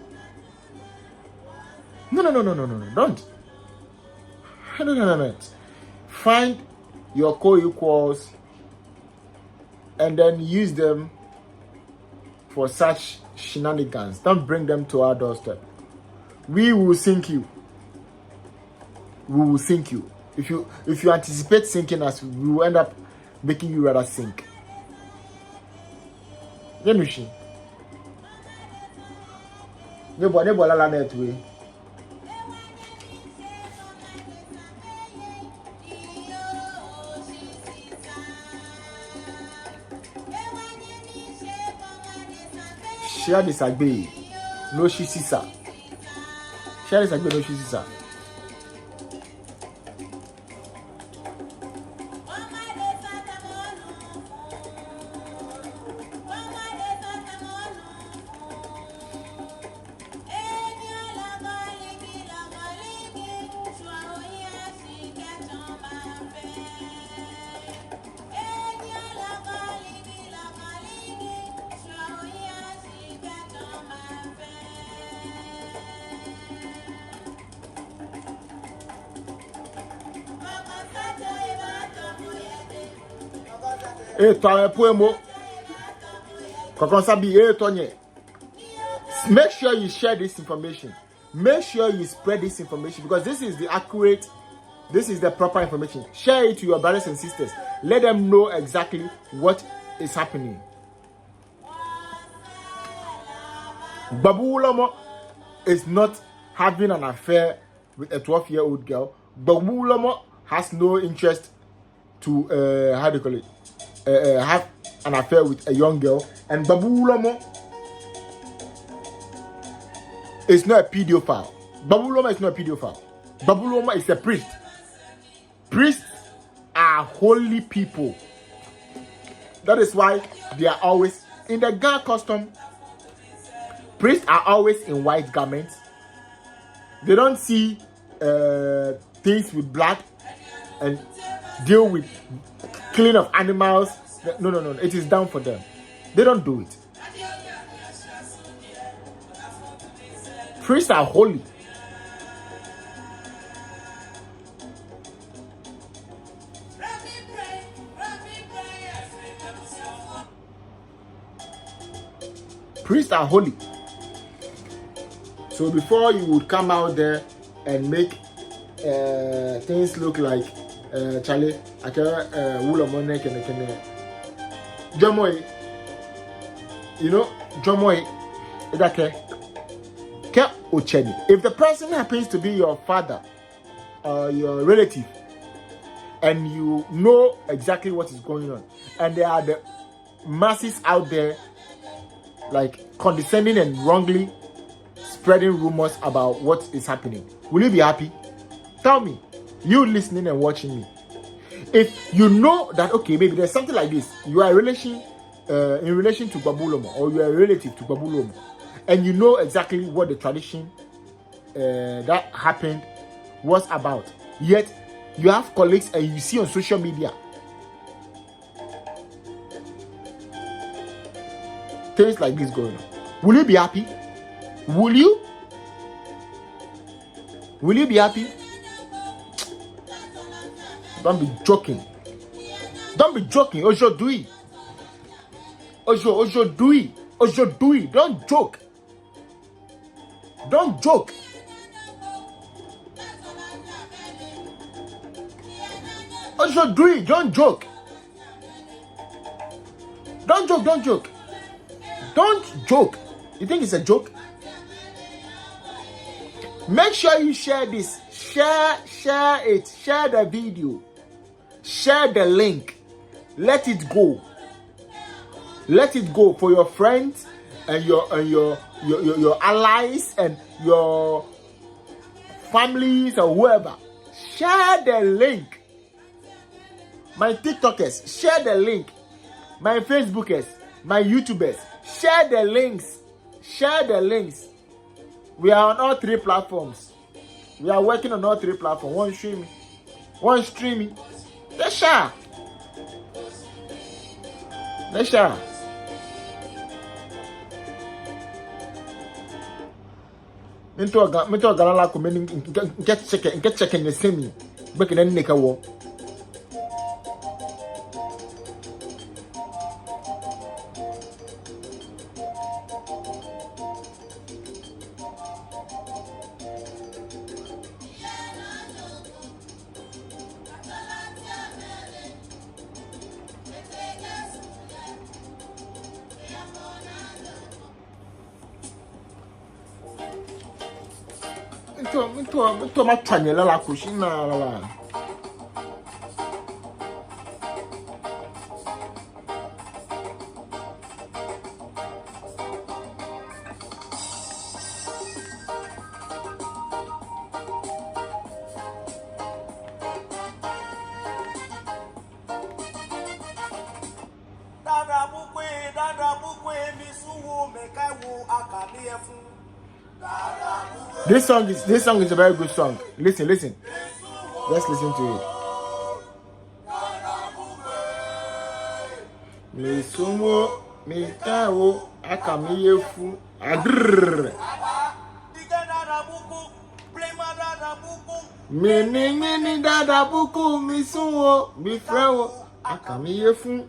No. Don't. No. Find your co-equals and then use them for such shenanigans. Don't bring them to our doorstep. We will sink you. If you anticipate sinking us, we will end up making you rather sink. Yenushi. Nebo la net way. Share disagree. No she sisa. Share disagree. No she sisa. Make sure you share this information. Make sure you spread this information because this is the accurate, this is the proper information. Share it to your brothers and sisters. Let them know exactly what is happening. Babu Ulomo is not having an affair with a 12-year-old girl. Babu Ulomo has no interest to have an affair with a young girl, and Babu Ulomo is not a pedophile. Babu Ulomo is not a pedophile. Babu Ulomo is a priest. Priests are holy people. That is why they are always in the Ga custom. Priests are always in white garments. They don't see things with blood and deal with killing of animals. No. It is done for them. They don't do it. Priests are holy. Priests are holy. So before you would come out there and make things look like Charlie, I can't wool on neck and Jomoy, you know, Jomoy, okay. If the person happens to be your father or your relative, and you know exactly what is going on, and there are the masses out there like condescending and wrongly spreading rumors about what is happening, will you be happy? Tell me, you listening and watching me. If you know that, okay, maybe there's something like this, you are in relation to Babulomo, or you are a relative to Babulomo, and you know exactly what the tradition that happened was about, yet you have colleagues and you see on social media things like this going on, will you be happy? Will you be happy? Don't be joking. Ojo do it. Ojo do it. Don't joke. Ojo do it. Don't joke. Don't joke. You think it's a joke? Make sure you share this. Share it. Share the video. Share the link. Let it go. Let it go for your friends and your allies and your families or whoever. Share the link. My TikTokers, share the link. My Facebookers, my YouTubers, share the links. Share the links. We are on all 3 platforms. We are working on all 3 platforms. One streaming. Let's share. Minto galala ko men get checking the same. Back in the neka wo. Minto ma twanyela la kushina la. This song is a very good song. Listen. Let's listen to it. Mi sumo mi kawo akamiyefu adrr. Mini dada buku mi sumo mi frewo akamiyefu.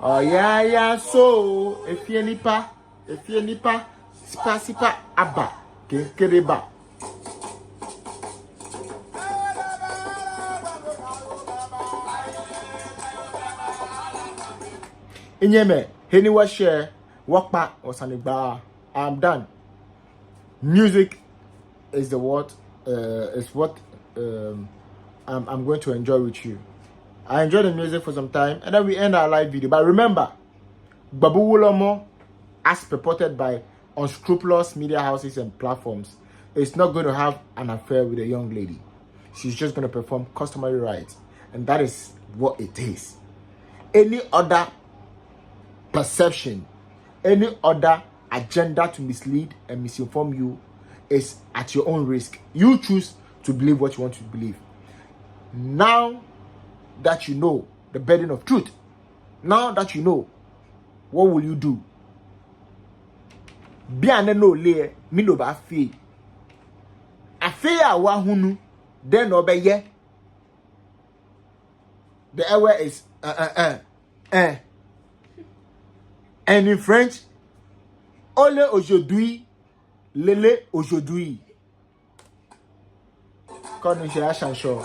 Oh yeah, so if you nipa, sipa aba, kereba. Inyeme, heniwa share, wakpa osanigba. I'm done. Music is what I'm going to enjoy with you. I enjoy the music for some time, and then we end our live video. But remember, Babu Wulomo, as purported by unscrupulous media houses and platforms, is not going to have an affair with a young lady. She's just going to perform customary rites, and that is what it is. Any other perception, any other agenda to mislead and misinform you is at your own risk. You choose to believe what you want to believe. Now that you know the burden of truth, now that you know, what will you do? Biane no le mi no ba fi. fear wahunu then obeye. The hour is and in French, ole aujourd'hui, lele aujourd'hui. Quand nous cherchons.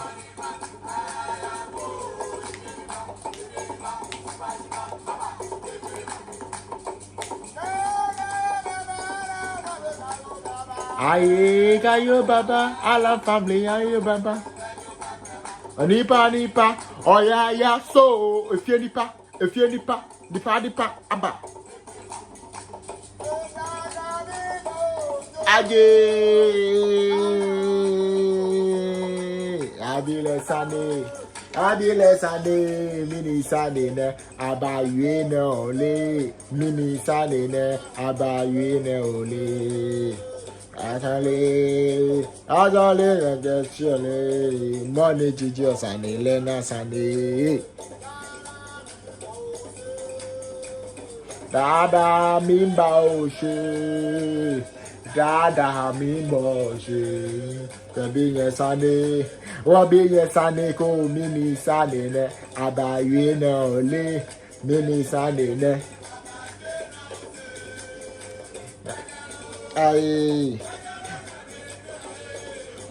Aye, kayo baba, ala family, ayo baba. Nipa, oh yeah, so if you nipa, nipa, aba. Aje, abile sane, mini sane ne, abayue ne ole, mini sane ne, abayue ne ole. Atale, money Gigi Sane, Lena Sane. Dada mimba oshi, dada mimba oshi. Kabiye Sane, wabiye Sane ko mini Sane ne, abayue ne ole, mini Sane ne. Aye.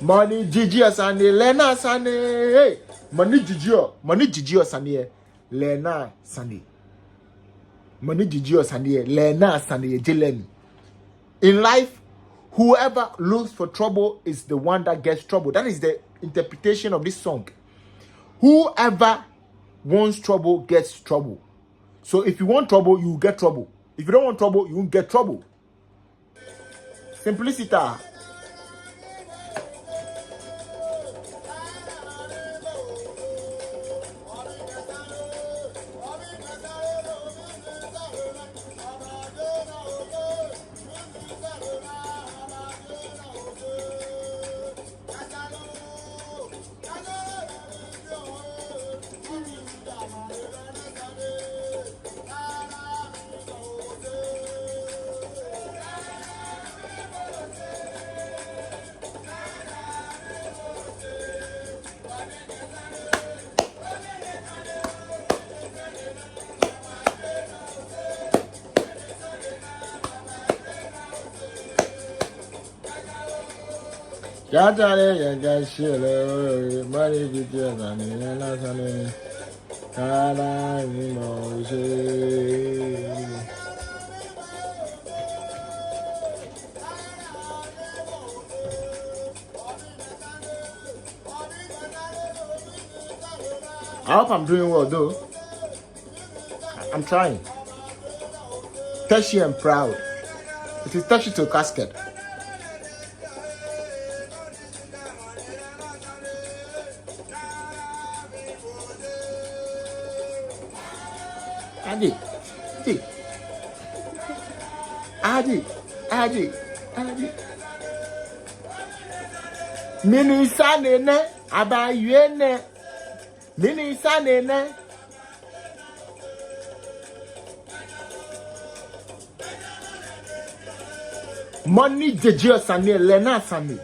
Money Gigi Sane, Lena Sane. Hey, money Gigi Sane, Lena Sane. Money Gigi Sane, Lena Sane, Jelen. In life, whoever looks for trouble is the one that gets trouble. That is the interpretation of this song. Whoever wants trouble gets trouble. So if you want trouble, you will get trouble. If you don't want trouble, you won't get trouble. Simplicity. Yatale yagashilo, money Gigi Sane, Lena Sane. Kala mimoshe. I hope I'm doing well though. I'm trying. Teshy and proud. It is touchy to casket. Adi. Mini sane ne, abayue ne. Mini sane ne. Money Gigi Sane, Lena Sane.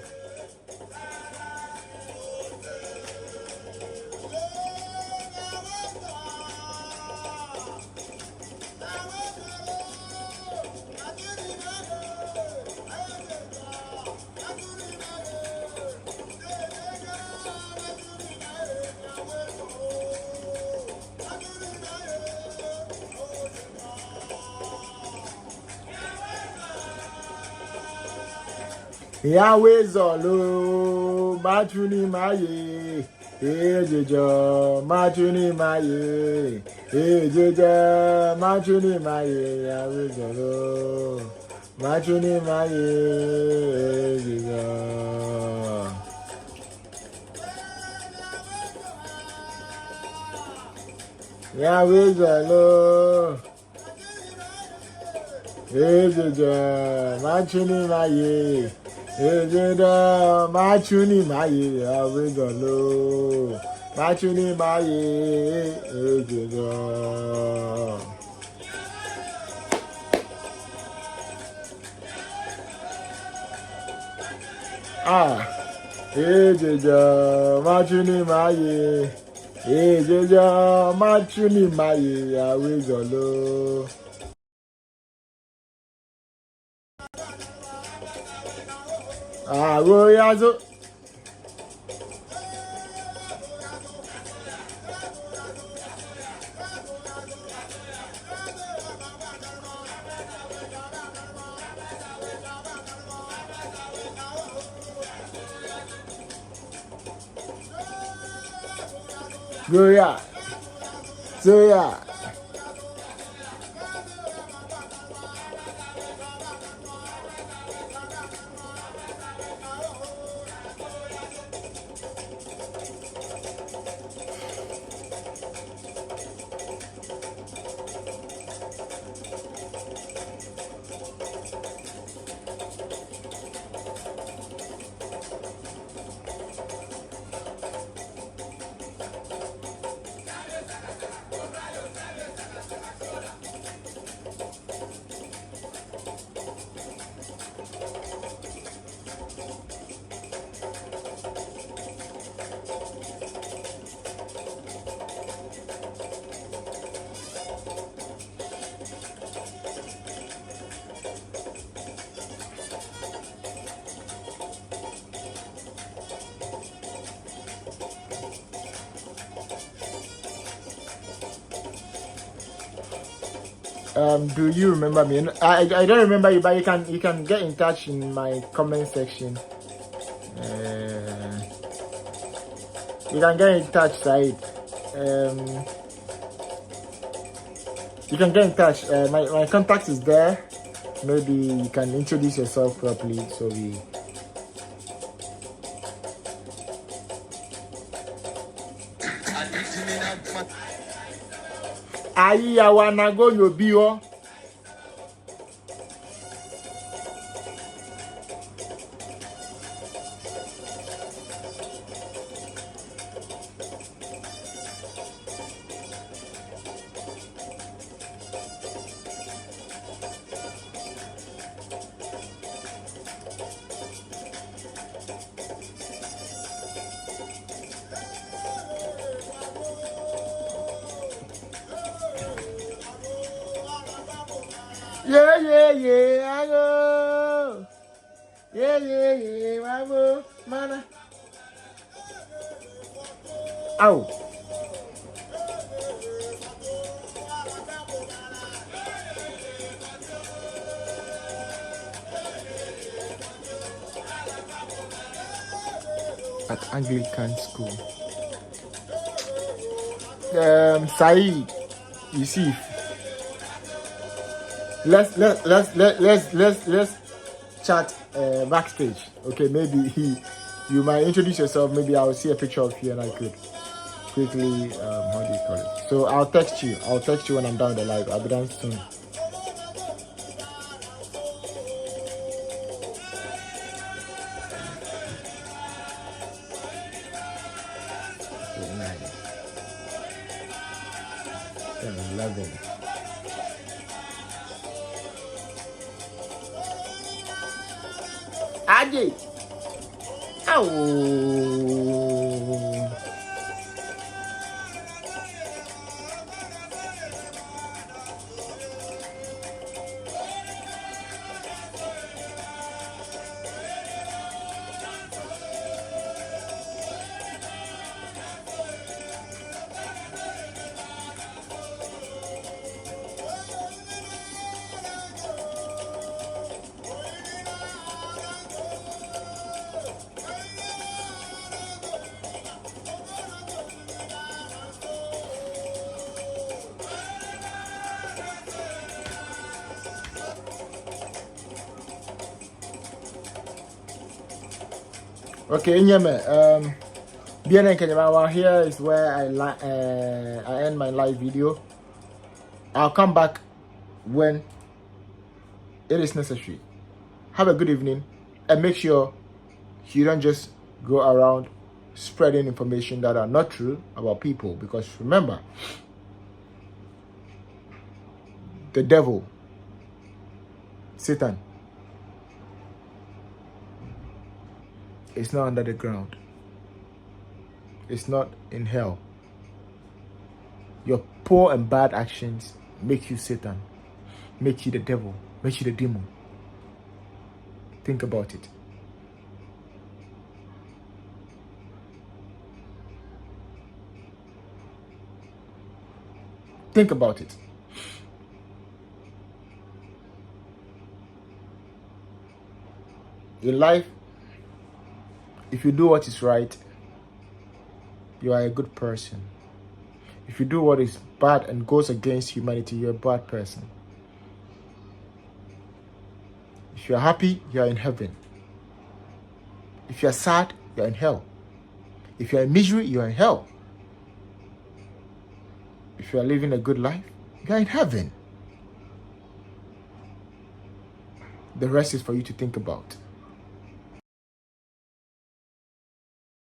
Yahweh Zolo, Machuni Maye, Ejejo, Machuni Maye, Ejejo, Machuni Maye, Yahweh Zolo, Machuni Maye, Ejejo. Yahweh Zolo, Ejejo, Machuni Maye. Ejeda machuni maye awegolo machuni maye ejeda Ejeja machuni maye. Ejeja machuni maye. Awezolo. Aroyazo. Goya. Zoya. Do you remember me? I don't remember you, but you can get in touch in my comment section. You can get in touch, Said. You can get in touch. My contact is there. Maybe you can introduce yourself properly, so we. Ayi awana go yobi o. Yeah, I go. Yeah, I go. Mana. Ow. At Anglican school. Saeed, you see. Let's chat backstage. Okay, maybe you might introduce yourself. Maybe I'll see a picture of you and I could quickly how do you call it? So I'll text you. I'll text you when I'm done with the live. I'll be done soon. Okay, 9, 10, 11. Aji. Ow. Okay, Nyeme, BNN Kenyabawa, here is where I end my live video. I'll come back when it is necessary. Have a good evening and make sure you don't just go around spreading information that are not true about people, because remember, the devil, Satan, It's not under the ground. It's not in hell. Your poor and bad actions make you Satan, make you the devil, make you the demon. Think about it. Think about it. In life, if you do what is right, you are a good person. If you do what is bad and goes against humanity, you're a bad person. If you're happy, you're in heaven. If you're sad, you're in hell. If you're in misery, you're in hell. If you're living a good life, you're in heaven. The rest is for you to think about.